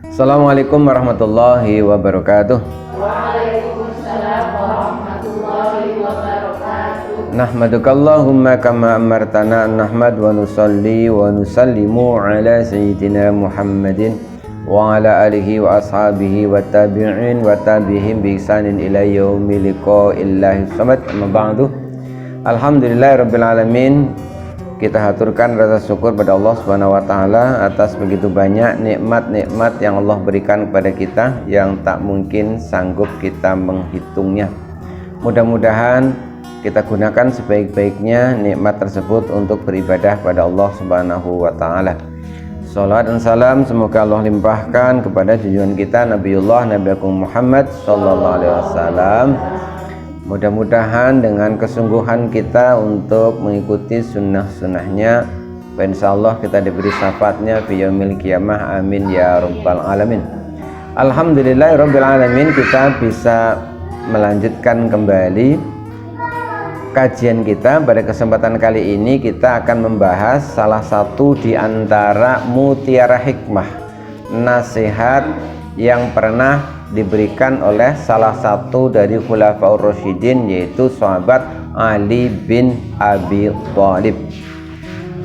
Assalamualaikum warahmatullahi wabarakatuh. Waalaikumsalam warahmatullahi wabarakatuh. Nahmaduka Allahumma kama amartana nahmad wa nusalli wa nusallimu ala sayyidina Muhammadin wa ala alihi wa ashabihi wa tabi'in wa tabi'ihim bi ihsanin ila yaumi liqa'illahi samad. Amma ba'du. Alhamdulillahirabbil alamin. Kita haturkan rasa syukur pada Allah Subhanahu wa taala atas begitu banyak nikmat-nikmat yang Allah berikan kepada kita yang tak mungkin sanggup kita menghitungnya. Mudah-mudahan kita gunakan sebaik-baiknya nikmat tersebut untuk beribadah pada Allah Subhanahu wa taala. Salawat dan salam semoga Allah limpahkan kepada junjungan kita Nabiullah Nabi Agung Muhammad sallallahu alaihi wasallam. Mudah-mudahan dengan kesungguhan kita untuk mengikuti sunnah-sunnahnya, insyaallah kita diberi syafaatnya fi yaumil qiyamah, amin ya rabbal alamin. Alhamdulillahirabbil alamin, kita bisa melanjutkan kembali kajian kita. Pada kesempatan kali ini kita akan membahas salah satu di antara mutiara hikmah, nasihat yang pernah diberikan oleh salah satu dari Khulafaur Rasyidin, yaitu sahabat Ali bin Abi Thalib.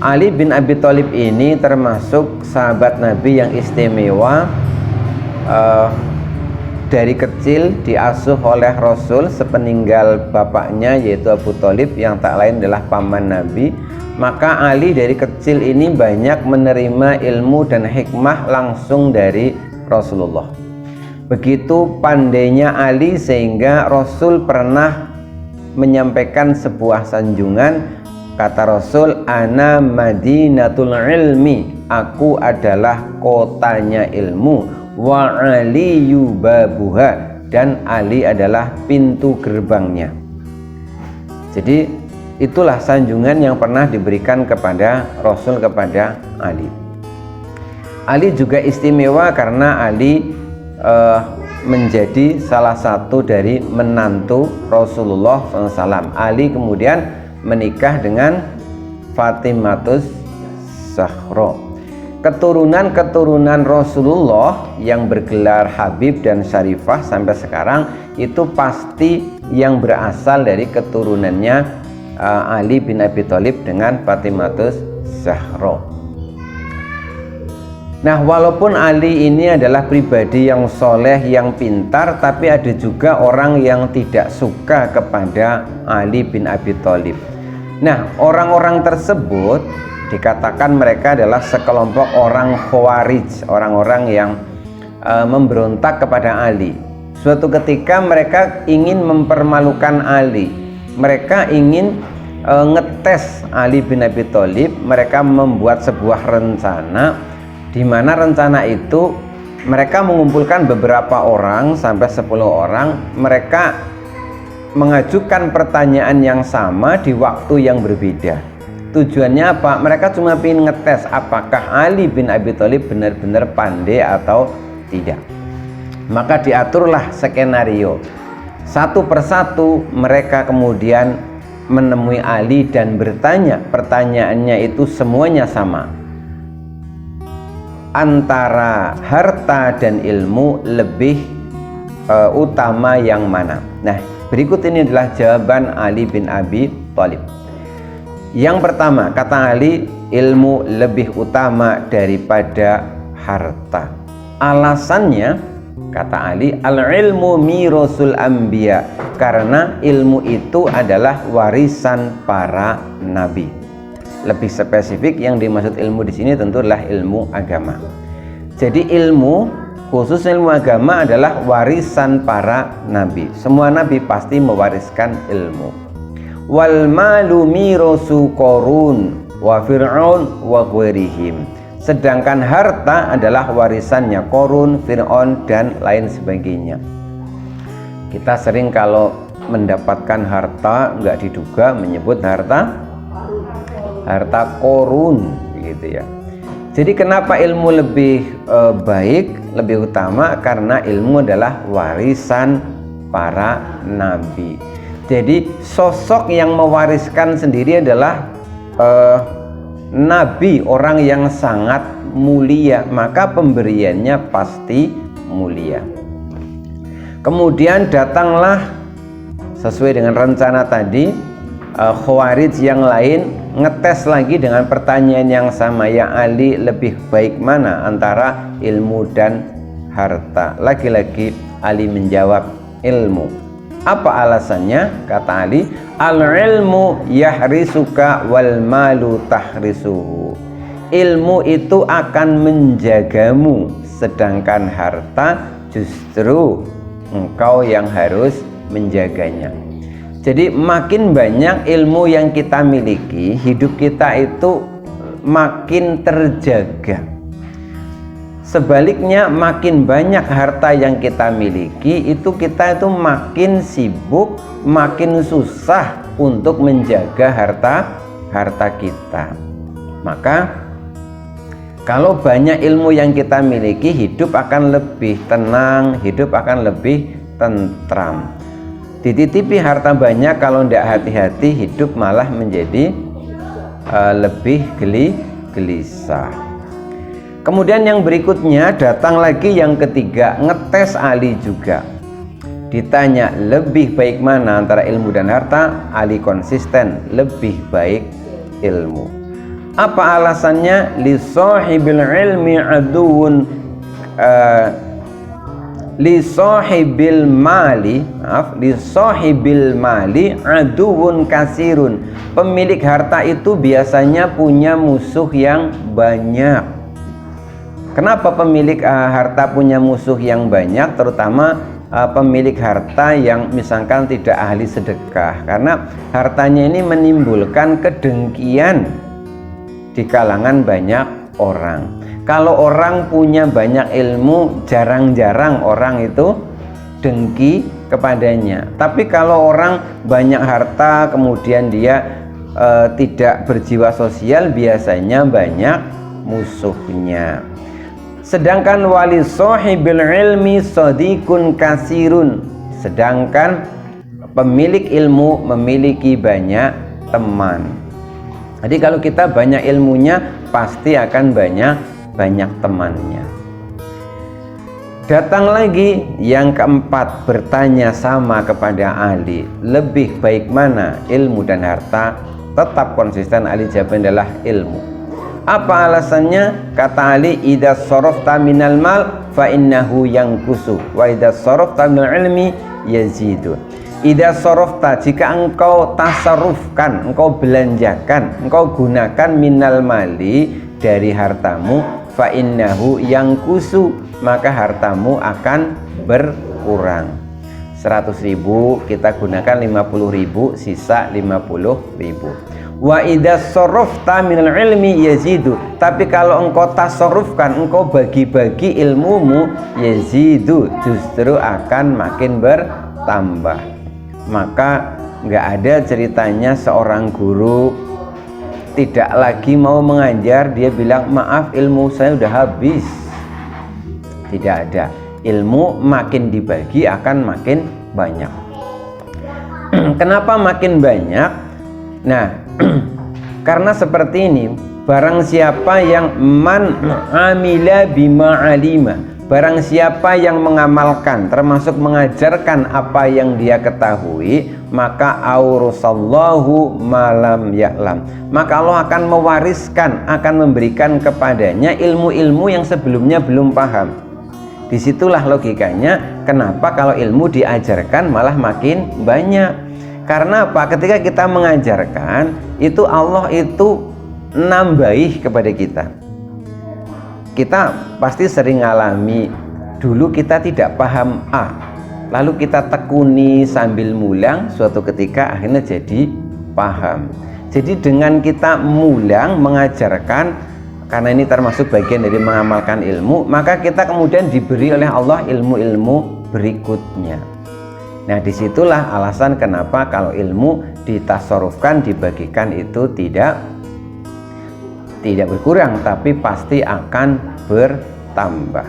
Ali bin Abi Thalib ini termasuk sahabat Nabi yang istimewa. Dari kecil diasuh oleh Rasul sepeninggal bapaknya, yaitu Abu Thalib, yang tak lain adalah paman Nabi. Maka Ali dari kecil ini banyak menerima ilmu dan hikmah langsung dari Rasulullah. Begitu pandainya Ali sehingga Rasul pernah menyampaikan sebuah sanjungan. Kata Rasul, ana madinatul ilmi, aku adalah kotanya ilmu, wa aliyu babuha, dan Ali adalah pintu gerbangnya. Jadi itulah sanjungan yang pernah diberikan kepada Rasul kepada Ali. Ali juga istimewa karena Ali menjadi salah satu dari menantu Rasulullah SAW. Ali kemudian menikah dengan Fatimatus Zahra. Keturunan Rasulullah yang bergelar Habib dan Syarifah sampai sekarang itu pasti yang berasal dari keturunannya Ali bin Abi Thalib dengan Fatimatus Zahra. Nah, walaupun Ali ini adalah pribadi yang soleh, yang pintar, tapi ada juga orang yang tidak suka kepada Ali bin Abi Thalib. Nah, orang-orang tersebut dikatakan mereka adalah sekelompok orang Khawarij, orang-orang yang memberontak kepada Ali. Suatu ketika mereka ingin mempermalukan Ali. Mereka ingin ngetes Ali bin Abi Thalib. Mereka membuat sebuah rencana, di mana rencana itu mereka mengumpulkan beberapa orang sampai 10 orang. Mereka mengajukan pertanyaan yang sama di waktu yang berbeda. Tujuannya apa? Mereka cuma ingin ngetes apakah Ali bin Abi Thalib benar-benar pandai atau tidak. Maka diaturlah skenario. Satu persatu mereka kemudian menemui Ali dan bertanya. Pertanyaannya itu semuanya sama. Antara harta dan ilmu lebih utama yang mana? Nah, berikut ini adalah jawaban Ali bin Abi Thalib. Yang pertama, kata Ali, ilmu lebih utama daripada harta. Alasannya, kata Ali, al-ilmu mirasul anbiya, karena ilmu itu adalah warisan para nabi. Lebih spesifik yang dimaksud ilmu di sini tentu adalah ilmu agama. Jadi ilmu, khusus ilmu agama, adalah warisan para nabi. Semua nabi pasti mewariskan ilmu. Wal malu mirasu Qarun wa Fir'aun wa ghairihim. Sedangkan harta adalah warisannya Qarun, Fir'aun, dan lain sebagainya. Kita sering kalau mendapatkan harta nggak diduga menyebut harta Qarun, gitu ya. Jadi kenapa ilmu lebih baik, lebih utama? Karena ilmu adalah warisan para nabi. Jadi sosok yang mewariskan sendiri adalah nabi, orang yang sangat mulia, maka pemberiannya pasti mulia. Kemudian datanglah sesuai dengan rencana tadi, Khawarij yang lain ngetes lagi dengan pertanyaan yang sama, ya Ali, lebih baik mana antara ilmu dan harta? Lagi-lagi Ali menjawab ilmu. Apa alasannya? Kata Ali, al-ilmu yahrisuka wal malu tahrisuhu. Ilmu itu akan menjagamu, sedangkan harta justru engkau yang harus menjaganya. Jadi makin banyak ilmu yang kita miliki, hidup kita itu makin terjaga. Sebaliknya, makin banyak harta yang kita miliki, itu kita itu makin sibuk, makin susah untuk menjaga harta kita. Maka kalau banyak ilmu yang kita miliki, hidup akan lebih tenang, hidup akan lebih tentram. Dititipi harta banyak, kalau tidak hati-hati, hidup malah menjadi lebih gelisah. Kemudian yang berikutnya, datang lagi yang ketiga, ngetes Ali juga. Ditanya lebih baik mana antara ilmu dan harta, Ali konsisten lebih baik ilmu. Apa alasannya? Li sahibil ilmi aduun li sahibil mali aduun kasirun. Pemilik harta itu biasanya punya musuh yang banyak. Kenapa pemilik harta punya musuh yang banyak? Terutama pemilik harta yang misalkan tidak ahli sedekah, karena hartanya ini menimbulkan kedengkian di kalangan banyak orang. Kalau orang punya banyak ilmu, jarang-jarang orang itu dengki kepadanya. Tapi kalau orang banyak harta, kemudian dia tidak berjiwa sosial, biasanya banyak musuhnya. Sedangkan wali sahibil ilmi sadiqun kasirun. Sedangkan pemilik ilmu memiliki banyak teman. Jadi kalau kita banyak ilmunya, pasti akan banyak temannya. Datang lagi yang keempat, bertanya sama kepada Ali, lebih baik mana ilmu dan harta? Tetap konsisten Ali jawabnya adalah ilmu. Apa alasannya? Kata Ali, idza sarafta minal mal fa innahu yanqusu wa idza sarafta minal ilmi yazidu. Idza sarafta, jika engkau tasarrufkan, engkau belanjakan, engkau gunakan minal mali dari hartamu, fa innahu yanqusu, maka hartamu akan berkurang. 100.000 kita gunakan 50.000, sisa 50.000. Wa idza sarafta minal ilmi yazidu. Tapi kalau engkau tasarrufkan, engkau bagi-bagi ilmumu, yazidu, justru akan makin bertambah. Maka nggak ada ceritanya seorang guru tidak lagi mau mengajar, dia bilang maaf ilmu saya udah habis. Tidak ada. Ilmu makin dibagi akan makin banyak. Kenapa makin banyak? Nah, karena seperti ini, barang siapa yang man amila bima alima, barang siapa yang mengamalkan, termasuk mengajarkan apa yang dia ketahui, maka aurusallahu malam ya'lam, maka Allah akan mewariskan, akan memberikan kepadanya ilmu-ilmu yang sebelumnya belum paham. Disitulah logikanya kenapa kalau ilmu diajarkan malah makin banyak. Karena apa? Ketika kita mengajarkan, itu Allah itu nambahi kepada kita. Kita pasti sering ngalami, dulu kita tidak paham A, lalu kita tekuni sambil mulang, suatu ketika akhirnya jadi paham. Jadi dengan kita mulang mengajarkan, karena ini termasuk bagian dari mengamalkan ilmu, maka kita kemudian diberi oleh Allah ilmu-ilmu berikutnya. Nah, disitulah alasan kenapa kalau ilmu ditasarufkan, dibagikan itu tidak berkurang, tapi pasti akan bertambah.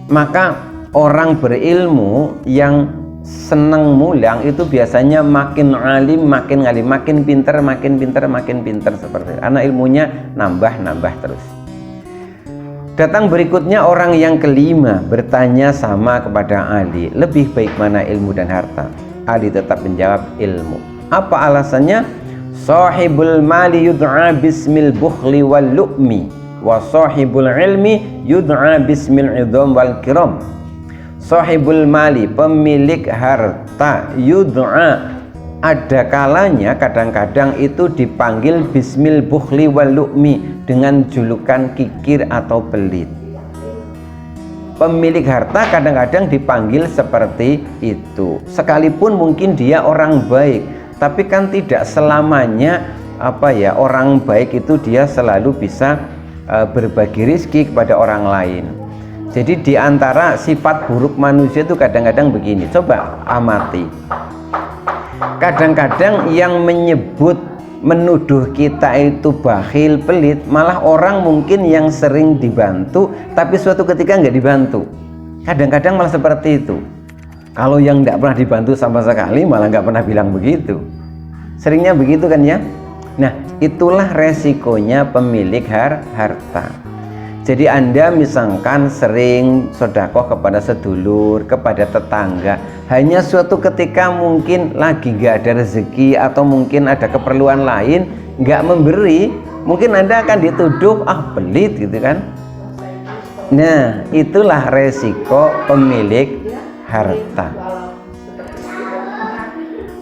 Maka orang berilmu yang senang mulang itu biasanya makin alim, makin alim, makin pinter seperti itu. Karena ilmunya nambah terus. Datang berikutnya orang yang kelima bertanya sama kepada Ali, lebih baik mana ilmu dan harta? Ali tetap menjawab ilmu. Apa alasannya? Sahibul mali yud'a bismil bukhli wal lu'mi wa sahibul ilmi yud'a bismil idham wal kiram. Sahibul mali, pemilik harta, yud'a, ada kalanya kadang-kadang itu dipanggil bismil bukhli wal lu'mi, dengan julukan kikir atau pelit. Pemilik harta kadang-kadang dipanggil seperti itu, sekalipun mungkin dia orang baik, tapi kan tidak selamanya orang baik itu dia selalu bisa berbagi rezeki kepada orang lain. Jadi di antara sifat buruk manusia itu kadang-kadang begini, coba amati. Kadang-kadang yang menuduh kita itu bakhil, pelit, malah orang mungkin yang sering dibantu tapi suatu ketika nggak dibantu. Kadang-kadang malah seperti itu. Kalau yang nggak pernah dibantu sama sekali malah nggak pernah bilang begitu. Seringnya begitu kan ya. Nah, itulah resikonya pemilik harta. Jadi Anda misalkan sering sedekah kepada sedulur, kepada tetangga, hanya suatu ketika mungkin lagi nggak ada rezeki atau mungkin ada keperluan lain, nggak memberi, mungkin Anda akan dituduh pelit gitu kan. Nah, itulah resiko pemilik harta.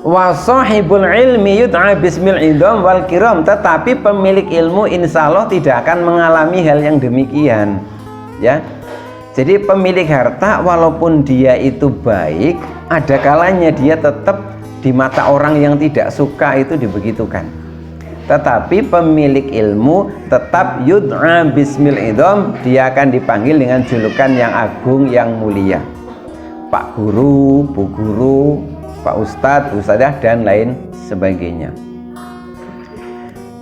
Wa sahibul ilmi yud'a bismil idham wal kiram, tetapi pemilik ilmu insya Allah tidak akan mengalami hal yang demikian ya. Jadi pemilik harta walaupun dia itu baik, ada kalanya dia tetap di mata orang yang tidak suka itu dibegitukan. Tetapi pemilik ilmu tetap yud'a bismil idham, dia akan dipanggil dengan julukan yang agung, yang mulia, Pak Guru, Bu Guru, Pak Ustadz, Ustadzah, dan lain sebagainya.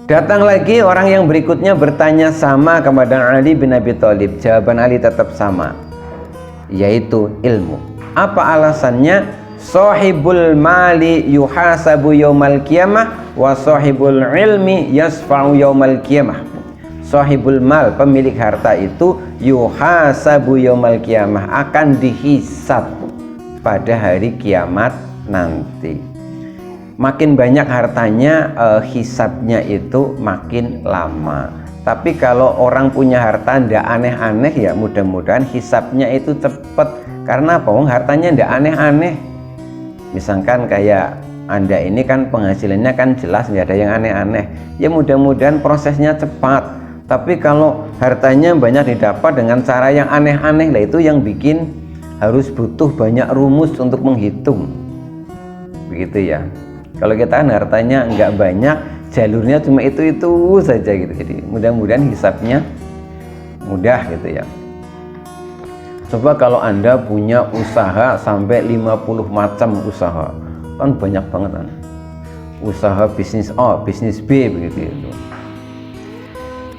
Datang lagi orang yang berikutnya bertanya sama kepada Ali bin Abi Thalib. Jawaban Ali tetap sama, yaitu ilmu. Apa alasannya? Sahibul mali yuhasabu yaumal qiyamah wa sahibul ilmi yasfa'u yaumal qiyamah. Sahibul mal, pemilik harta itu yuhasabu yaumal qiyamah, akan dihisab pada hari kiamat nanti. Makin banyak hartanya, hisabnya itu makin lama. Tapi kalau orang punya harta ndak aneh-aneh ya mudah-mudahan hisabnya itu cepat. Karena apa? Hartanya ndak aneh-aneh. Misalkan kayak Anda ini kan penghasilannya kan jelas nggak ada yang aneh-aneh. Ya mudah-mudahan prosesnya cepat. Tapi kalau hartanya banyak didapat dengan cara yang aneh-aneh, lah itu yang bikin harus butuh banyak rumus untuk menghitung. Begitu ya. Kalau kita kan hartanya nggak banyak, jalurnya cuma itu saja gitu. Jadi mudah-mudahan hisabnya mudah gitu ya. Coba kalau Anda punya usaha sampai 50 macam usaha, kan banyak banget kan. Usaha bisnis A, bisnis B begitu itu.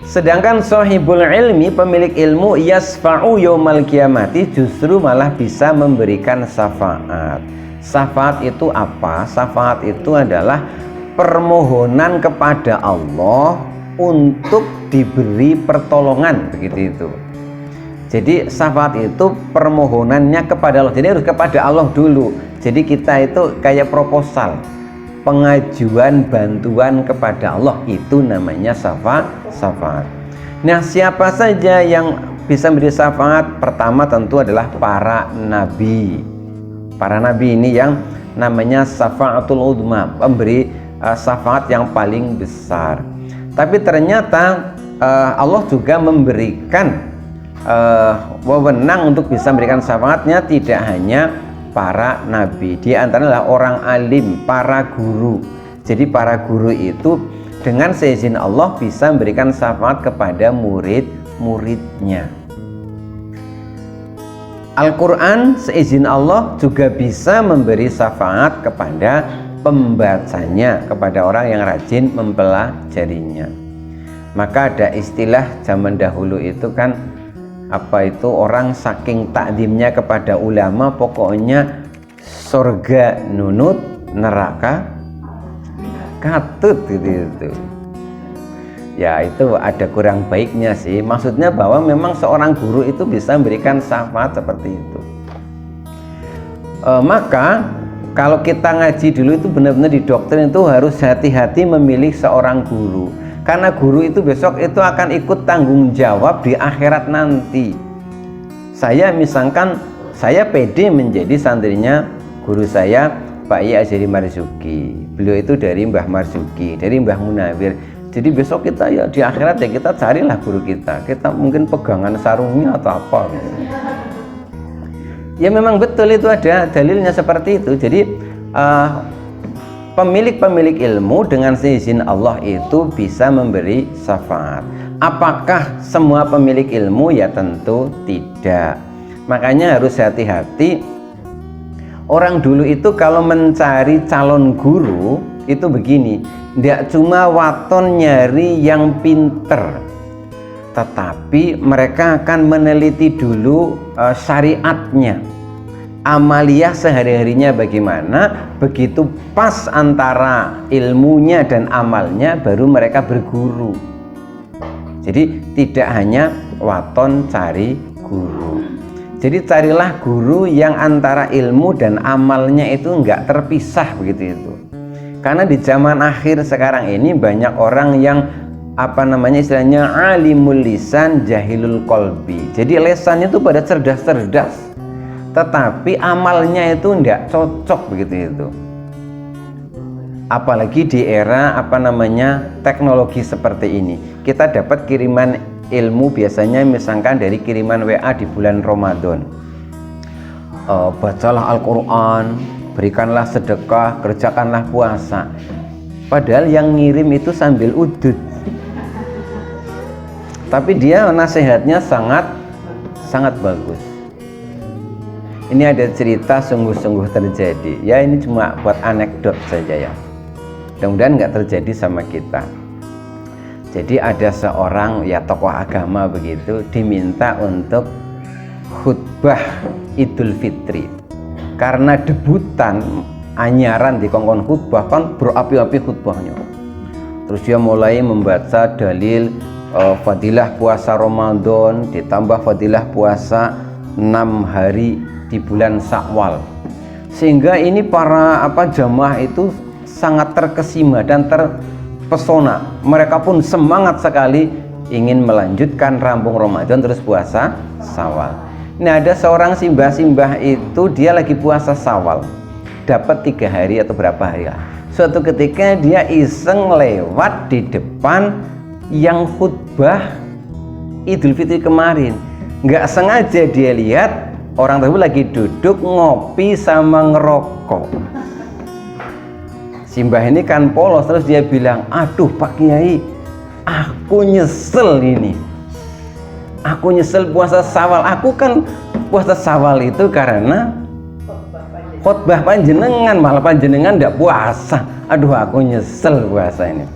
Sedangkan sahibul ilmi, pemilik ilmu, yasfa'u yaumal qiyamati, justru malah bisa memberikan syafaat. Syafaat itu apa? Syafaat itu adalah permohonan kepada Allah untuk diberi pertolongan, begitu itu. Jadi syafaat itu permohonannya kepada Allah. Jadi harus kepada Allah dulu. Jadi kita itu kayak proposal, pengajuan bantuan kepada Allah, itu namanya syafaat. Nah, siapa saja yang bisa memberi syafaat? Pertama tentu adalah para nabi. Para nabi ini yang namanya syafaatul udma, pemberi syafaat yang paling besar. Tapi ternyata Allah juga memberikan wewenang untuk bisa memberikan syafaatnya tidak hanya para nabi, di antaranya adalah orang alim, para guru. Jadi para guru itu dengan seizin Allah bisa memberikan syafaat kepada murid-muridnya. Al-Quran seizin Allah juga bisa memberi syafaat kepada pembacanya, kepada orang yang rajin mempelajarinya. Maka ada istilah zaman dahulu itu kan, apa itu, orang saking takdimnya kepada ulama, pokoknya surga nunut, neraka katut gitu. Ya itu ada kurang baiknya sih. Maksudnya bahwa memang seorang guru itu bisa memberikan syafaat seperti itu. Maka kalau kita ngaji dulu itu benar-benar di doktrin itu harus hati-hati memilih seorang guru. Karena guru itu besok itu akan ikut tanggung jawab di akhirat nanti. Saya misalkan saya pede menjadi santrinya guru saya Pak I Azhari Marzuki. Beliau itu dari Mbah Marzuki, dari Mbah Munawir. Jadi besok kita ya di akhirat ya kita carilah guru kita. Kita mungkin pegangan sarungnya atau apa gitu. Ya memang betul itu ada dalilnya seperti itu. Jadi pemilik-pemilik ilmu dengan seizin Allah itu bisa memberi syafaat. Apakah semua pemilik ilmu? Ya tentu tidak. Makanya harus hati-hati. Orang dulu itu kalau mencari calon guru itu begini, tidak cuma waton nyari yang pinter, tetapi mereka akan meneliti dulu syariatnya, amaliyah sehari-harinya bagaimana. Begitu pas antara ilmunya dan amalnya baru mereka berguru. Jadi tidak hanya waton cari guru. Jadi carilah guru yang antara ilmu dan amalnya itu enggak terpisah begitu itu. Karena di zaman akhir sekarang ini banyak orang yang istilahnya alimul lisan jahilul qalbi. Jadi lesannya itu pada cerdas-cerdas, tetapi amalnya itu enggak cocok begitu itu. Apalagi di era teknologi seperti ini. Kita dapat kiriman ilmu biasanya misalkan dari kiriman WA di bulan Ramadan. Bacalah Al-Quran, berikanlah sedekah, kerjakanlah puasa. Padahal yang ngirim itu sambil udud. Tapi dia nasihatnya sangat bagus. Ini ada cerita sungguh-sungguh terjadi. Ya ini cuma buat anekdot saja ya. Mudah-mudahan nggak terjadi sama kita. Jadi ada seorang tokoh agama begitu diminta untuk khutbah Idul Fitri. Karena debutan anyaran di kongkon khutbah kan berapi-api khutbahnya. Terus dia mulai membaca dalil fadilah puasa Ramadan ditambah fadilah puasa 6 hari di bulan Syawal. Sehingga ini para jamaah itu sangat terkesima dan terpesona. Mereka pun semangat sekali ingin melanjutkan rampung Ramadan terus puasa Syawal. Nah ada seorang simbah-simbah itu dia lagi puasa Syawal, dapat 3 hari atau berapa hari lah. Suatu ketika dia iseng lewat di depan yang khutbah Idul Fitri kemarin. Nggak sengaja dia lihat orang tersebut lagi duduk ngopi sama ngerokok. Simbah ini kan polos, terus dia bilang, aduh Pak Kiai, aku nyesel ini. Aku nyesel puasa Syawal. Aku kan puasa Syawal itu karena khutbah panjenengan, malah panjenengan tidak puasa. Aduh aku nyesel puasa ini.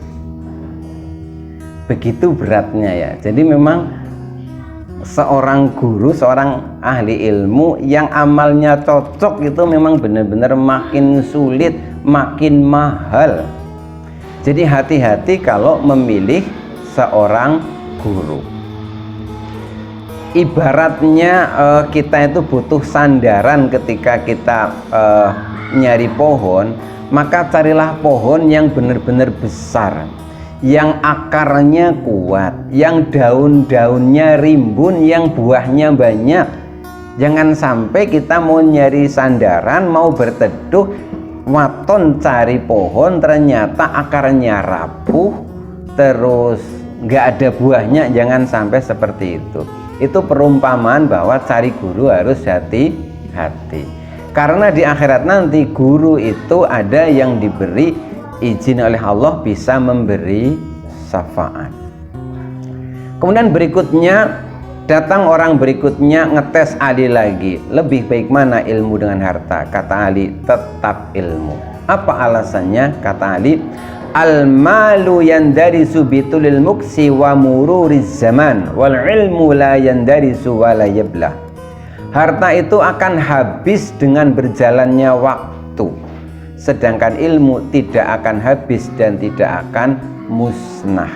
Begitu beratnya ya. Jadi memang seorang guru, seorang ahli ilmu yang amalnya cocok itu memang benar-benar makin sulit, makin mahal. Jadi hati-hati kalau memilih seorang guru. Ibaratnya kita itu butuh sandaran ketika kita nyari pohon, maka carilah pohon yang benar-benar besar, yang akarnya kuat, yang daun-daunnya rimbun, yang buahnya banyak. Jangan sampai kita mau nyari sandaran, mau berteduh, waton cari pohon ternyata akarnya rapuh, terus nggak ada buahnya. Jangan sampai seperti itu. Itu perumpamaan bahwa cari guru harus hati-hati. Karena di akhirat nanti guru itu ada yang diberi izin oleh Allah bisa memberi syafaat. Kemudian berikutnya datang orang berikutnya ngetes Ali lagi. Lebih baik mana ilmu dengan harta? Kata Ali, tetap ilmu. Apa alasannya? Kata Ali, al-malu yandarisu bitulil muksi wa mururiz zaman wal ilmu la yandarisu wa la yablah. Harta itu akan habis dengan berjalannya waktu, sedangkan ilmu tidak akan habis dan tidak akan musnah.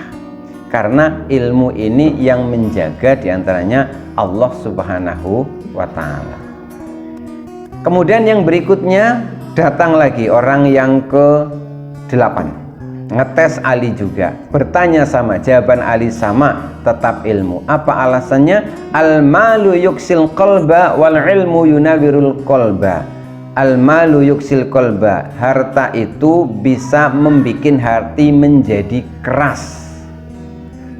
karena ilmu ini yang menjaga diantaranya Allah Subhanahu wa ta'ala. Kemudian yang berikutnya datang lagi orang yang ke-8, ngetes Ali juga, bertanya sama, jawaban Ali sama, tetap ilmu. Apa alasannya? Al-malu yuksil qalba wal ilmu yunawirul qalba. Al-malu yuksil qalba, harta itu bisa membikin hati menjadi keras.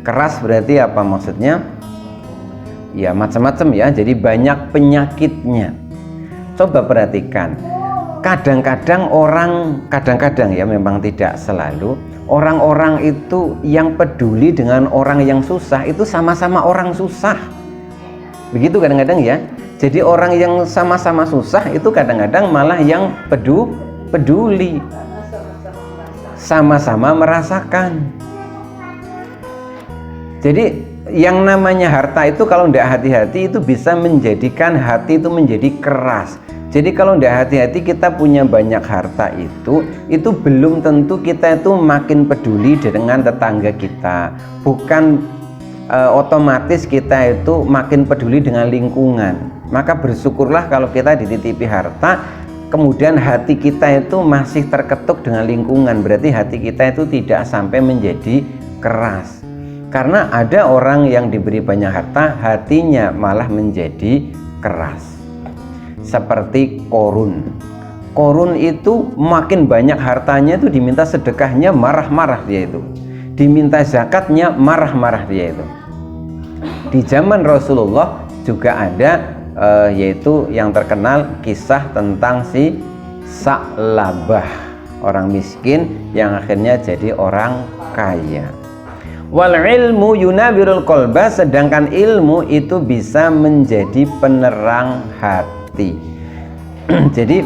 Keras berarti apa maksudnya? Ya macam-macam ya, jadi banyak penyakitnya. Coba perhatikan, kadang-kadang ya memang tidak selalu, orang-orang itu yang peduli dengan orang yang susah itu sama-sama orang susah. Begitu kadang-kadang ya. Jadi orang yang sama-sama susah itu kadang-kadang malah yang peduli, sama-sama merasakan. Jadi yang namanya harta itu kalau tidak hati-hati itu bisa menjadikan hati itu menjadi keras. Jadi kalau tidak hati-hati kita punya banyak harta itu belum tentu kita itu makin peduli dengan tetangga kita. Bukan otomatis kita itu makin peduli dengan lingkungan. Maka bersyukurlah kalau kita dititipi harta, kemudian hati kita itu masih terketuk dengan lingkungan. Berarti hati kita itu tidak sampai menjadi keras. Karena ada orang yang diberi banyak harta, hatinya malah menjadi keras. Seperti Qorun. Qorun itu makin banyak hartanya itu diminta sedekahnya marah-marah dia itu. Diminta zakatnya marah-marah dia itu. Di zaman Rasulullah juga ada yaitu yang terkenal kisah tentang si Sa'labah, orang miskin yang akhirnya jadi orang kaya. Wal ilmu yunawirul qalba, sedangkan ilmu itu bisa menjadi penerang hati. Jadi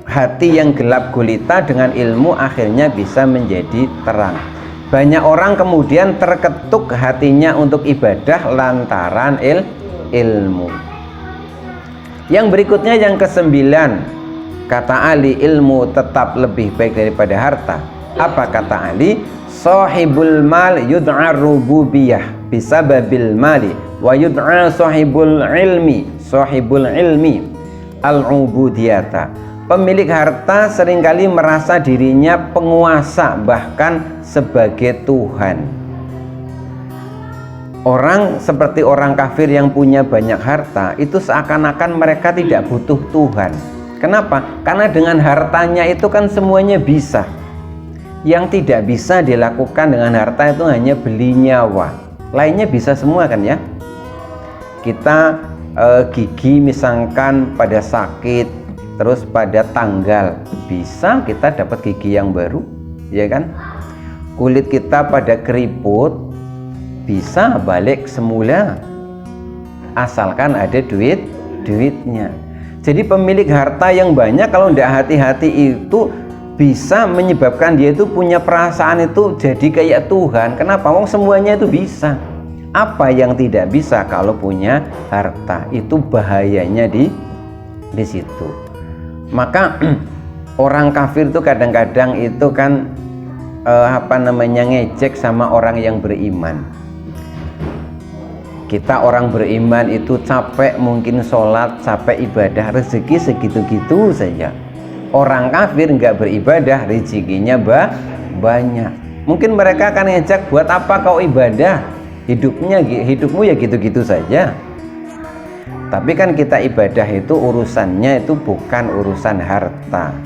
hati yang gelap gulita dengan ilmu akhirnya bisa menjadi terang. Banyak orang kemudian terketuk hatinya untuk ibadah lantaran ilmu. Yang berikutnya yang ke-9, kata Ali, ilmu tetap lebih baik daripada harta. Apa kata Ali? Sahibul mal yud'a rububiyah bisababil mali wa yud'a sahibul ilmi al-ubudiyata. Pemilik harta seringkali merasa dirinya penguasa, bahkan sebagai Tuhan. Orang seperti orang kafir yang punya banyak harta itu seakan-akan mereka tidak butuh Tuhan. Kenapa? Karena dengan hartanya itu kan semuanya bisa. Yang tidak bisa dilakukan dengan harta itu hanya beli nyawa. Lainnya bisa semua kan ya. Kita gigi misalkan pada sakit, terus pada tanggal, bisa kita dapat gigi yang baru, ya kan? Kulit kita pada keriput, bisa balik semula asalkan ada duitnya. Jadi pemilik harta yang banyak kalau tidak hati-hati itu bisa menyebabkan dia itu punya perasaan itu jadi kayak Tuhan. Kenapa? Wong semuanya itu bisa. Apa yang tidak bisa kalau punya harta? Itu bahayanya di situ. Maka orang kafir itu kadang-kadang itu kan ngejek sama orang yang beriman. Kita orang beriman itu capek mungkin sholat, capek ibadah, rezeki segitu-gitu saja. Orang kafir nggak beribadah, rezekinya banyak. Mungkin mereka akan ngejek, buat apa kau ibadah? Hidupmu ya gitu-gitu saja. Tapi kan kita ibadah itu urusannya itu bukan urusan harta.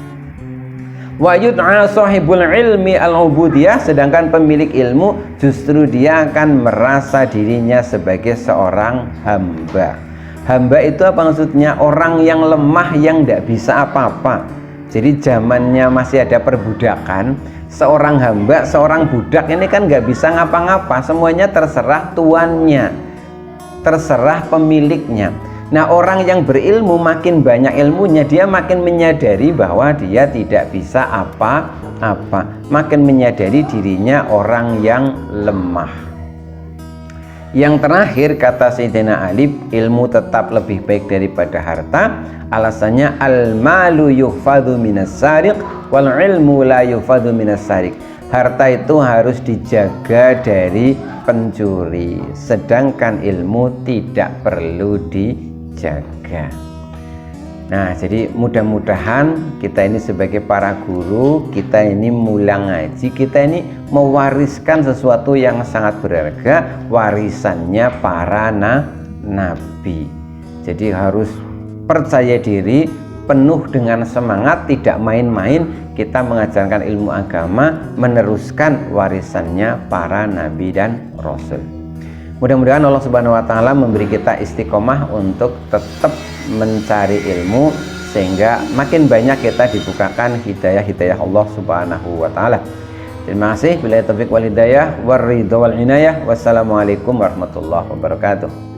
Wa yud'a sahibul ilmi al-ubudiyah, sedangkan pemilik ilmu justru dia akan merasa dirinya sebagai seorang hamba. Hamba itu apa maksudnya? Orang yang lemah, yang tidak bisa apa-apa. Jadi zamannya masih ada perbudakan, seorang hamba, seorang budak ini kan nggak bisa ngapa-ngapa, semuanya terserah tuannya, terserah pemiliknya. Nah, orang yang berilmu makin banyak ilmunya, dia makin menyadari bahwa dia tidak bisa apa-apa, makin menyadari dirinya orang yang lemah. Yang terakhir kata Sayyidina Ali, ilmu tetap lebih baik daripada harta. Alasannya al-malu yuhfadhu minas sariq wal ilmu la yuhfadhu minas sariq. Harta itu harus dijaga dari pencuri, sedangkan ilmu tidak perlu dijaga. Nah, jadi mudah-mudahan kita ini sebagai para guru, kita ini mulang ngaji, kita ini mewariskan sesuatu yang sangat berharga, warisannya para nabi. Jadi harus percaya diri, penuh dengan semangat, tidak main-main. Kita mengajarkan ilmu agama, meneruskan warisannya para nabi dan rasul. Mudah-mudahan Allah Subhanahu wa taala memberi kita istiqomah untuk tetap mencari ilmu, sehingga makin banyak kita dibukakan hidayah-hidayah Allah Subhanahu wa taala. Terima kasih. Billahi taufiq wal hidayah war ridha wal inayah. Wassalamualaikum warahmatullahi wabarakatuh.